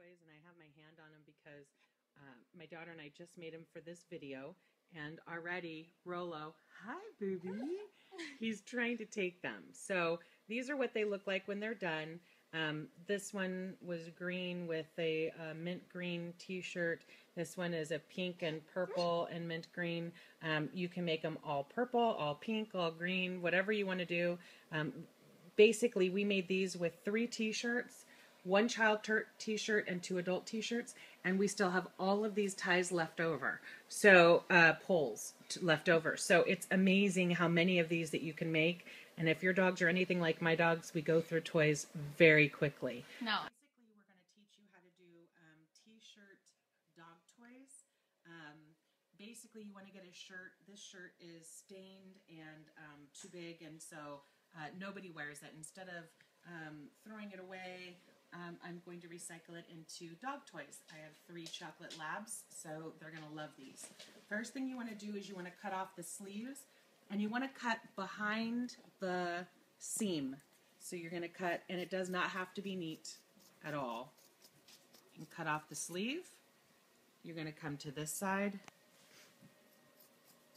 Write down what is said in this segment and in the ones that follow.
toys, and I have my hand on them because my daughter and I just made them for this video, and already Rolo, hi booby, he's trying to take them. So these are what they look like when they're done. This one was green with a mint green t-shirt. This one is a pink and purple and mint green. You can make them all purple, all pink, all green, whatever you want to do. Basically, we made these with 3 t-shirts, 1 child t-shirt and 2 adult t-shirts, and we still have all of these ties left over. So poles left over. So it's amazing how many of these that you can make. And if your dogs are anything like my dogs, we go through toys very quickly. No. Basically, we're going to teach you how to do t-shirt dog toys. Basically, you want to get a shirt. This shirt is stained and too big, and so nobody wears it. Instead of throwing it away, I'm going to recycle it into dog toys. I have 3 chocolate labs, so they're going to love these. First thing you want to do is you want to cut off the sleeves, and you want to cut behind the seam. So you're going to cut, and it does not have to be neat at all. You can cut off the sleeve. You're going to come to this side,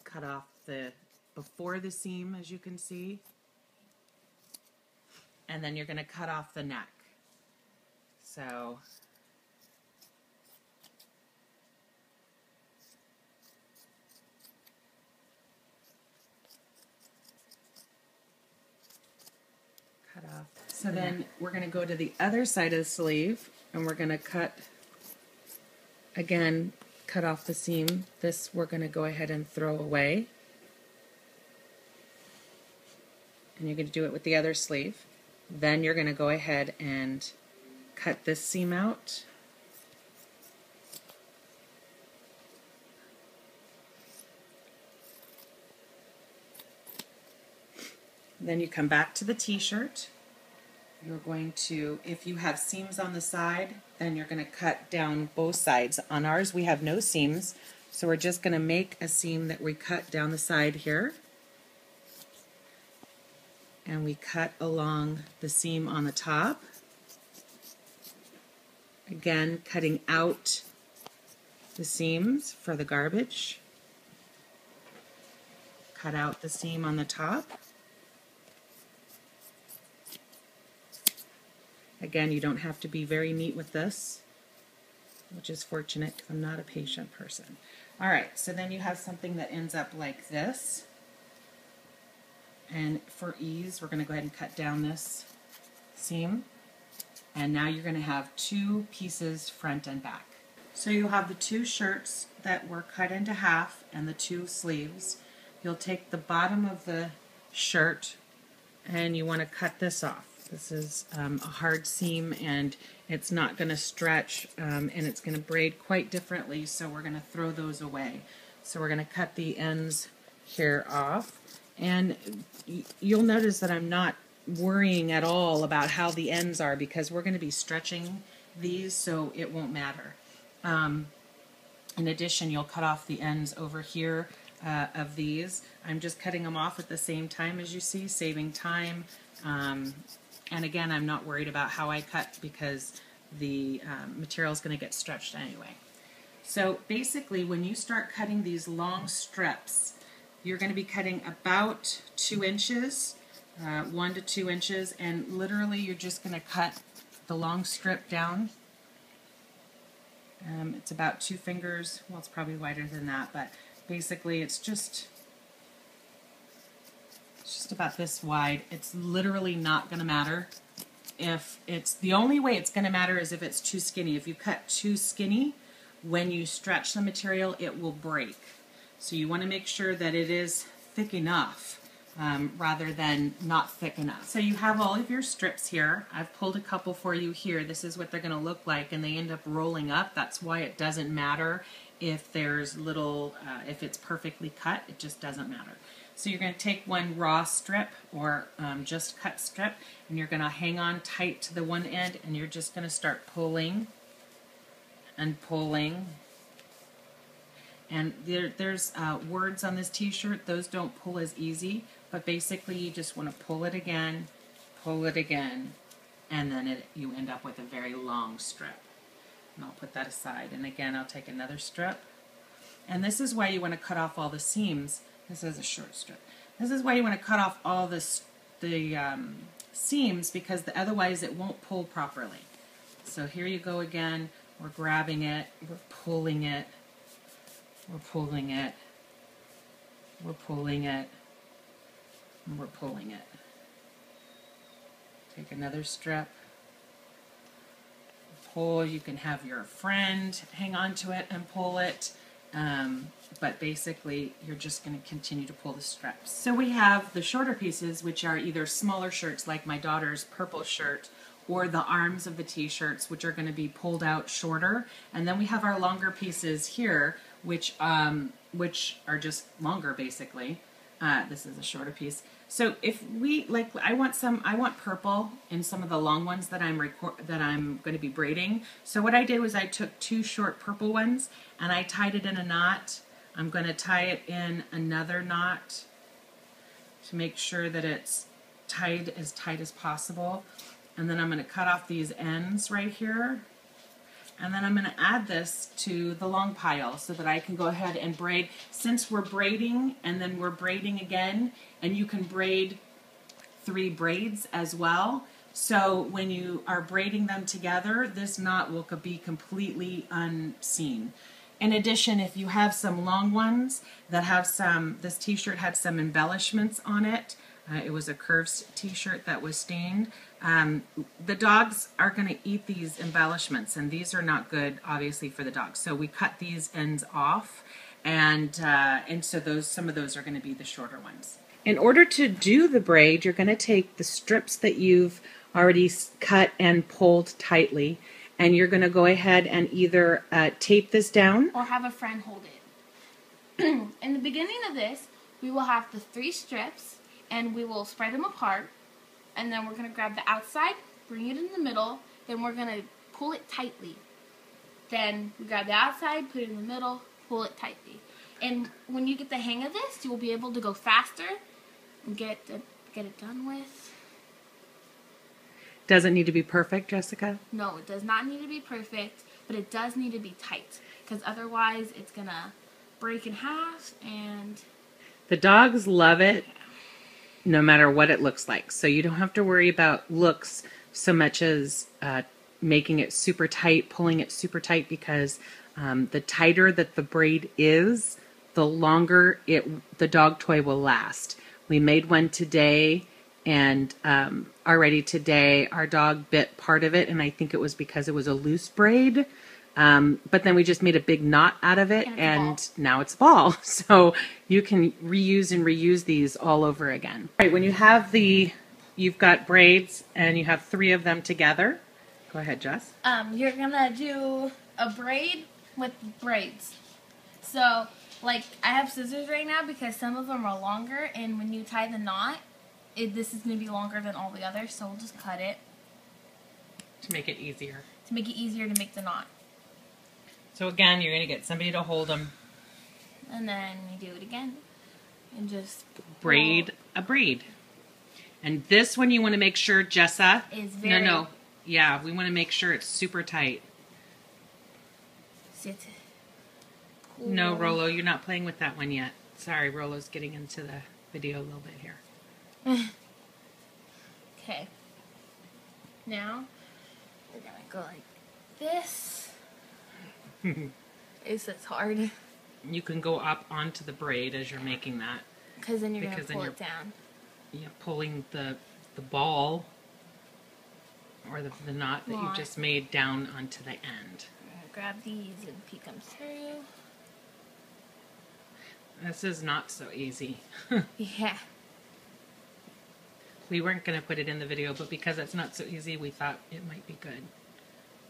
cut off the before the seam, as you can see, and then you're going to cut off the neck. So cut off. So then we're going to go to the other side of the sleeve, and we're going to cut, again, cut off the seam. This we're going to go ahead and throw away. And you're going to do it with the other sleeve. Then you're going to go ahead and cut this seam out. Then you come back to the t-shirt. You're going to, if you have seams on the side, then you're going to cut down both sides. On ours, we have no seams, so we're just going to make a seam that we cut down the side here. And we cut along the seam on the top. Again, cutting out the seams for the garbage. Cut out the seam on the top. Again, you don't have to be very neat with this, which is fortunate because I'm not a patient person. All right, so then you have something that ends up like this. And for ease, we're going to go ahead and cut down this seam. And now you're going to have 2 pieces front and back. So you'll have the 2 shirts that were cut into half and the 2 sleeves. You'll take the bottom of the shirt and you want to cut this off. This is a hard seam, and it's not going to stretch, and it's going to braid quite differently, so we're going to throw those away. So we're going to cut the ends here off. And you'll notice that I'm not worrying at all about how the ends are because we're going to be stretching these, so it won't matter. In addition, you'll cut off the ends over here of these. I'm just cutting them off at the same time, as you see, saving time. And again, I'm not worried about how I cut because the material is going to get stretched anyway. So basically, when you start cutting these long strips, you're going to be cutting about 2 inches, 1 to 2 inches, and literally you're just going to cut the long strip down. It's about 2 fingers, well, it's probably wider than that, but basically it's just about this wide. It's literally not going to matter if it's, the only way it's going to matter is if it's too skinny. If you cut too skinny, when you stretch the material, it will break. So you want to make sure that it is thick enough rather than not thick enough. So you have all of your strips here. I've pulled a couple for you here. This is what they're going to look like, and they end up rolling up. That's why it doesn't matter if there's little, if it's perfectly cut, it just doesn't matter. So you're going to take one raw strip or just cut strip, and you're going to hang on tight to the one end, and you're just going to start pulling and pulling. And there's words on this t-shirt. Those don't pull as easy, but basically you just want to pull it again, and then you end up with a very long strip. And I'll put that aside. And again, I'll take another strip. And this is why you want to cut off all the seams. This is a short strip. This is why you want to cut off all the seams, because otherwise it won't pull properly. So here you go again. We're grabbing it, we're pulling it, we're pulling it, we're pulling it, and we're pulling it. Take another strip, pull. You can have your friend hang on to it and pull it, but basically you're just going to continue to pull the strips. So we have the shorter pieces, which are either smaller shirts like my daughter's purple shirt, or the arms of the t-shirts, which are going to be pulled out shorter. And then we have our longer pieces here, which are just longer basically. This is a shorter piece. So if we I want purple in some of the long ones that I'm going to be braiding. So what I did was I took 2 short purple ones and I tied it in a knot. I'm going to tie it in another knot to make sure that it's tied as possible. And then I'm going to cut off these ends right here. And then I'm going to add this to the long pile so that I can go ahead and braid. Since we're braiding and then we're braiding again, and you can braid 3 braids as well. So when you are braiding them together, this knot will be completely unseen. In addition, if you have some long ones that have this t-shirt had some embellishments on it. It was a curved t-shirt that was stained. The dogs are going to eat these embellishments, and these are not good, obviously, for the dogs. So we cut these ends off, and so some of those are going to be the shorter ones. In order to do the braid, you're going to take the strips that you've already cut and pulled tightly, and you're going to go ahead and either tape this down or have a friend hold it. In the beginning of this, we will have the 3 strips, and we will spread them apart, and then we're going to grab the outside, bring it in the middle, then we're going to pull it tightly. Then we grab the outside, put it in the middle, pull it tightly. And when you get the hang of this, you will be able to go faster and get it done with. Does it need to be perfect, Jessica? No, it does not need to be perfect, but it does need to be tight, because otherwise it's going to break in half. And the dogs love it no matter what it looks like. So you don't have to worry about looks so much as making it super tight, pulling it super tight, because the tighter that the braid is, the longer the dog toy will last. We made one today, and already today our dog bit part of it, and I think it was because it was a loose braid. But then we just made a big knot out of it, and now it's a ball. So you can reuse and reuse these all over again. All right, when you have you've got braids and you have 3 of them together. Go ahead, Jess. You're gonna do a braid with braids. So, like, I have scissors right now because some of them are longer, and when you tie the knot, this is gonna be longer than all the others. So we'll just cut it to make it easier. To make it easier to make the knot. So again, you're going to get somebody to hold them. And then you do it again. And just braid a braid. And this one you want to make sure, Jessa. Is very... No. Yeah, we want to make sure it's super tight. Sit. Cool. No, Rolo, you're not playing with that one yet. Sorry, Rolo's getting into the video a little bit here. Okay. Now, we're going to go like this. It's hard. You can go up onto the braid as you're making that. Because then you're going to pull it down. Yeah, pulling the ball or the knot that you just made down onto the end. Grab these and peek them through. This is not so easy. Yeah. We weren't going to put it in the video, but because it's not so easy, we thought it might be good.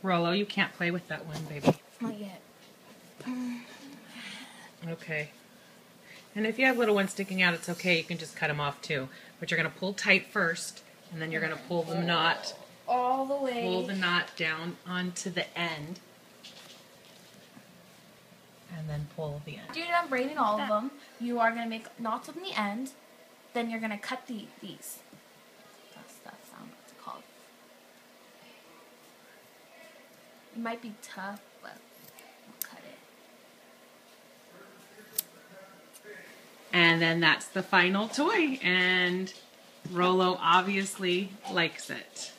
Rolo, you can't play with that one, baby. Not yet. Okay. And if you have little ones sticking out, it's okay. You can just cut them off too. But you're going to pull tight first, and then you're going to pull the knot all the way. Pull the knot down onto the end, and then pull the end. After you're done braiding all of them, you are going to make knots on the end. Then you're going to cut these. That's what it's called. It might be tough, but we'll cut it. And then that's the final toy, and Rolo obviously likes it.